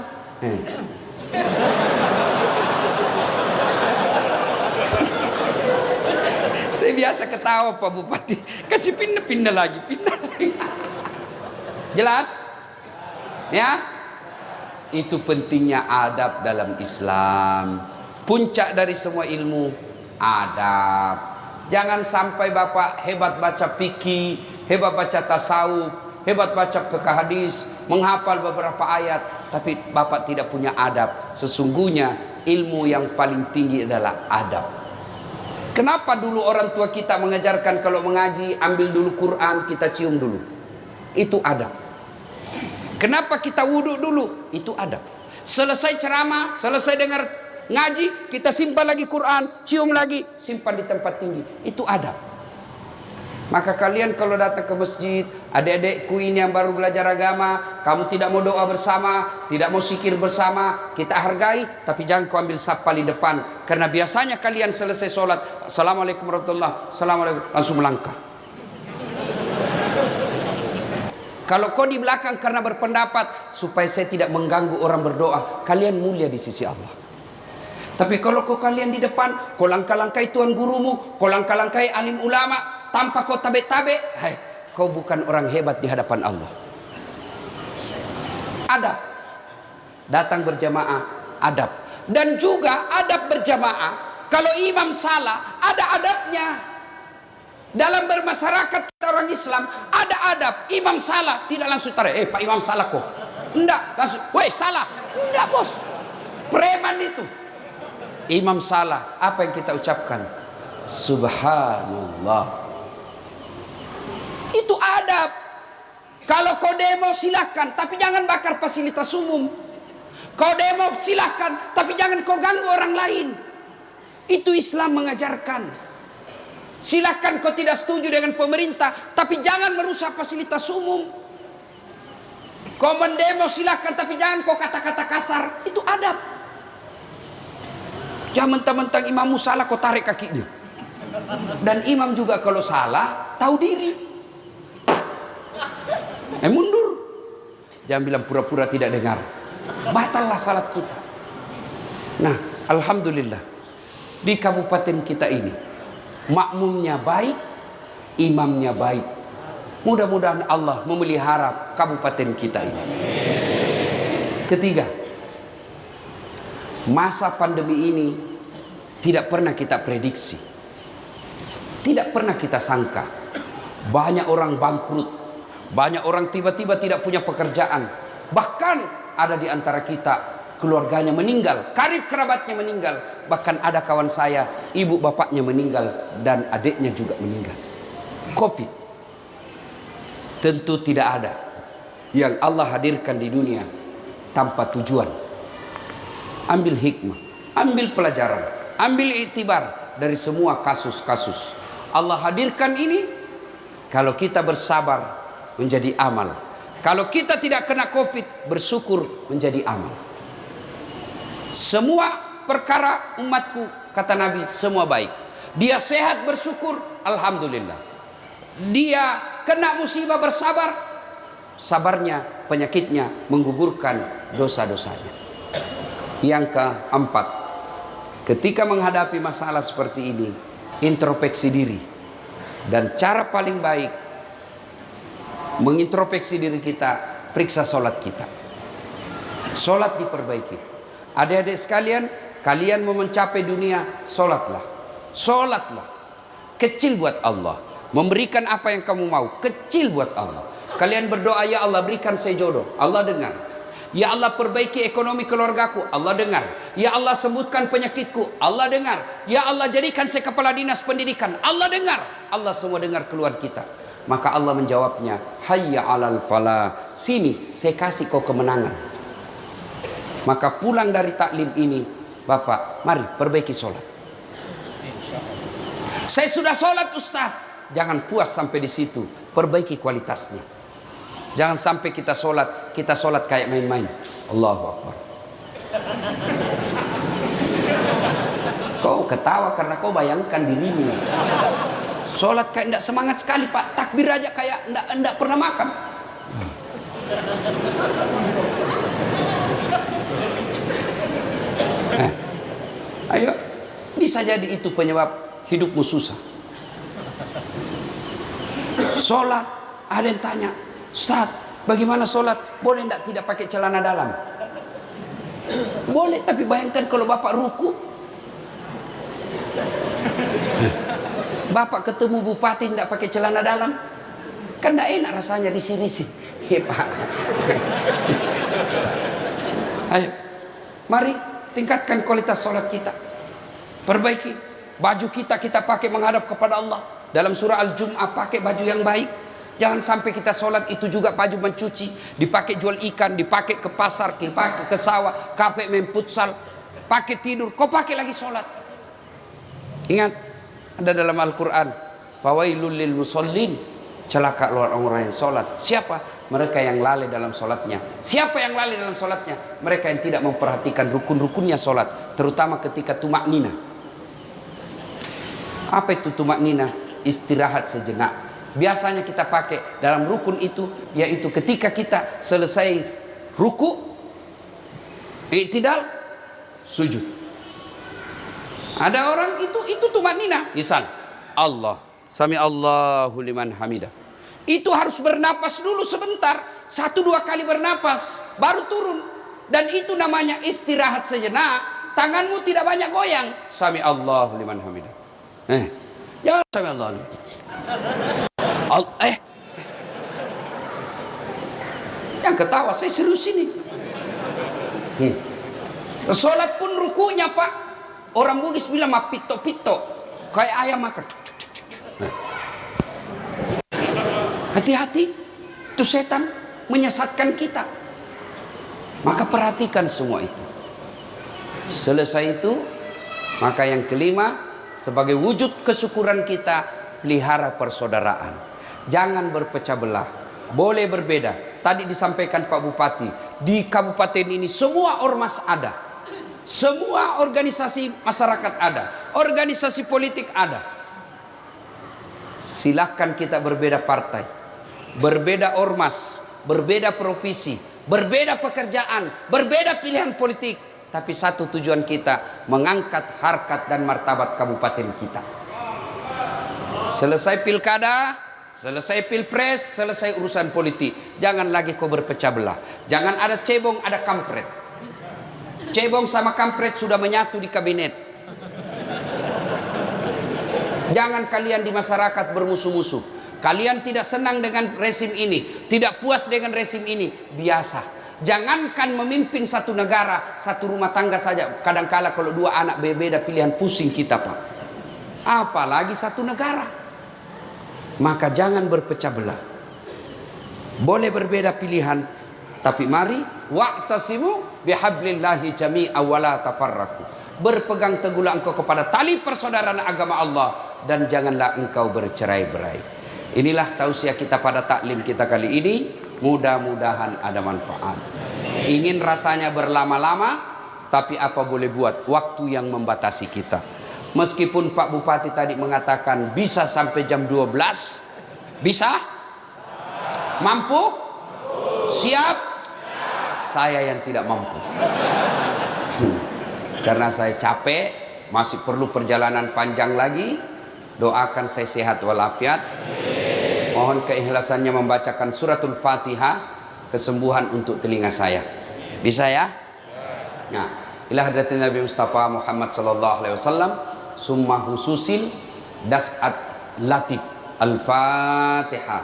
A: Saya biasa ketawa, Pak Bupati, kasih pindah-pindah lagi, pindah lagi. Jelas? Ya? Itu pentingnya adab dalam Islam. Puncak dari semua ilmu, adab. Jangan sampai Bapak hebat baca fikih, hebat baca tasawuf, hebat baca fikih hadis, menghafal beberapa ayat, tapi Bapak tidak punya adab. Sesungguhnya ilmu yang paling tinggi adalah adab. Kenapa dulu orang tua kita mengajarkan kalau mengaji ambil dulu Quran, kita cium dulu? Itu adab. Kenapa kita wudhu dulu? Itu adab. Selesai ceramah, selesai dengar ngaji, kita simpan lagi Quran, cium lagi, simpan di tempat tinggi. Itu adab. Maka kalian kalau datang ke masjid, adik-adikku ini yang baru belajar agama, kamu tidak mau doa bersama, tidak mau zikir bersama, kita hargai, tapi jangan kau ambil saf paling depan. Karena biasanya kalian selesai sholat, assalamualaikum warahmatullahi, assalamualaikum, langsung melangkah. Kalau kau di belakang karena berpendapat supaya saya tidak mengganggu orang berdoa, kalian mulia di sisi Allah. Tapi kalau kau kalian di depan, kau langkah-langkai tuan gurumu, kau langkah-langkai alim ulama, tanpa kau tabe-tabe, hai, kau bukan orang hebat di hadapan Allah. Adab. Datang berjamaah, adab. Dan juga adab berjamaah, kalau imam salah, ada adabnya. Dalam bermasyarakat orang Islam, ada adab. Imam salah, tidak langsung tarik, Pak Imam salah kok. Enggak, langsung, weh salah. Enggak bos, preman itu. Imam salah, apa yang kita ucapkan? Subhanallah. Itu adab. Kalau kau demo silahkan, tapi jangan bakar fasilitas umum. Kau demo silahkan, tapi jangan kau ganggu orang lain. Itu Islam mengajarkan. Silahkan kau tidak setuju dengan pemerintah, tapi jangan merusak fasilitas umum. Kau mendemo silahkan, tapi jangan kau kata-kata kasar. Itu adab. Jangan mentang-mentang imammu salah kau tarik kakinya. Dan imam juga kalau salah tahu diri, mundur. Jangan bilang pura-pura tidak dengar. Batallah salat kita. Nah, alhamdulillah di kabupaten kita ini makmumnya baik, imamnya baik. Mudah-mudahan Allah memelihara kabupaten kita ini. Ketiga, masa pandemi ini tidak pernah kita prediksi, tidak pernah kita sangka. Banyak orang bangkrut, banyak orang tiba-tiba tidak punya pekerjaan, bahkan ada di antara kita keluarganya meninggal, karib kerabatnya meninggal, bahkan ada kawan saya ibu bapaknya meninggal dan adiknya juga meninggal. Covid tentu tidak ada yang Allah hadirkan di dunia tanpa tujuan. Ambil hikmah, ambil pelajaran, ambil iktibar dari semua kasus-kasus. Allah hadirkan ini kalau kita bersabar menjadi amal. Kalau kita tidak kena Covid, bersyukur menjadi amal. Semua perkara umatku, kata Nabi, semua baik. Dia sehat bersyukur, alhamdulillah. Dia kena musibah bersabar, sabarnya, penyakitnya menggugurkan dosa-dosanya. Yang keempat, ketika menghadapi masalah seperti ini, introspeksi diri. Dan cara paling baik mengintrospeksi diri kita, periksa sholat kita. Sholat diperbaiki. Adik-adik sekalian, kalian mau mencapai dunia, sholatlah. Sholatlah. Kecil buat Allah. Memberikan apa yang kamu mau, kecil buat Allah. Kalian berdoa, ya Allah berikan saya jodoh, Allah dengar. Ya Allah perbaiki ekonomi keluargaku, Allah dengar. Ya Allah sembuhkan penyakitku, Allah dengar. Ya Allah jadikan saya kepala dinas pendidikan, Allah dengar. Allah semua dengar keluar kita. Maka Allah menjawabnya, hayya alal falah, sini saya kasih kau kemenangan. Maka pulang dari taklim ini, Bapak, mari perbaiki sholat. Saya sudah sholat Ustaz. Jangan puas sampai di situ, perbaiki kualitasnya. Jangan sampai kita sholat kayak main-main. Allahu Akbar. Kau ketawa karena kau bayangkan dirimu. Sholat kayak tidak semangat sekali Pak. Takbir aja kayak tidak pernah makan. Ayo, bisa jadi itu penyebab hidupmu susah. Sholat, ada yang tanya, Ustaz, bagaimana sholat? Boleh tidak pakai celana dalam? Boleh, tapi bayangkan kalau Bapak ruku, Bapak ketemu bupati tidak pakai celana dalam, kan tidak enak rasanya risih-risih. Pak. Ayo, mari tingkatkan kualitas sholat kita. Perbaiki baju kita pakai menghadap kepada Allah. Dalam surah Al-Jum'ah pakai baju yang baik. Jangan sampai kita sholat itu juga baju mencuci, dipakai jual ikan, dipakai ke pasar, dipakai ke sawah, pakai main futsal, pakai tidur, kau pakai lagi sholat. Ingat, ada dalam Al-Quran, fawailul lil musallin, celaka orang-orang yang sholat. Siapa? Mereka yang lalai dalam sholatnya. Siapa yang lalai dalam sholatnya? Mereka yang tidak memperhatikan rukun-rukunnya sholat, terutama ketika tumak nina. Apa itu tumak nina? Istirahat sejenak. Biasanya kita pakai dalam rukun itu, yaitu ketika kita selesai ruku, i'tidal, sujud. Ada orang itu tumak nina. Misal, Allah, sami Allahu liman hamidah. Itu harus bernapas dulu sebentar, 1-2 kali bernapas, baru turun. Dan itu namanya istirahat sejenak. Tanganmu tidak banyak goyang. Sami Allahu liman hamidah. Jangan sami Allah. Yang ketawa, saya serius ini. Sholat pun rukunya Pak, orang Bugis bilang mah pito-pito, kayak ayam makan. Hati-hati, itu setan menyesatkan kita. Maka perhatikan semua itu. Selesai itu, maka yang kelima, sebagai wujud kesyukuran kita, pelihara persaudaraan. Jangan berpecah belah. Boleh berbeda. Tadi disampaikan Pak Bupati, di kabupaten ini semua ormas ada. Semua organisasi masyarakat ada. Organisasi politik ada. Silakan kita berbeda partai, berbeda ormas, berbeda profesi, berbeda pekerjaan, berbeda pilihan politik, tapi satu tujuan kita, mengangkat harkat dan martabat kabupaten kita. Selesai pilkada, selesai pilpres, selesai urusan politik, jangan lagi kau berpecah belah. Jangan ada cebong, ada kampret. Cebong sama kampret sudah menyatu di kabinet. Jangan kalian di masyarakat bermusuh-musuh. Kalian tidak senang dengan rezim ini, tidak puas dengan rezim ini, biasa. Jangankan memimpin satu negara, satu rumah tangga saja, kadangkala kalau dua anak berbeda pilihan pusing kita, Pak. Apalagi satu negara. Maka jangan berpecah belah. Boleh berbeda pilihan, tapi mari wa'tasimu bihablillahi jami'a wa la tafarraqu. Berpegang teguhlah engkau kepada tali persaudaraan agama Allah dan janganlah engkau bercerai-berai. Inilah tausiah kita pada taklim kita kali ini. Mudah-mudahan ada manfaat. Ingin rasanya berlama-lama, tapi apa boleh buat, waktu yang membatasi kita. Meskipun Pak Bupati tadi mengatakan bisa sampai jam 12, bisa? Mampu? Siap? Saya yang tidak mampu. Karena saya capek, masih perlu perjalanan panjang lagi. Doakan saya sehat walafiat. Mohon keikhlasannya membacakan suratul Fatihah, kesembuhan untuk telinga saya. Bisa ya? Nah, ila hadratin Nabi Mustafa Muhammad sallallahu alaihi wasallam, summa hususil das'at latif. Al-Fatihah.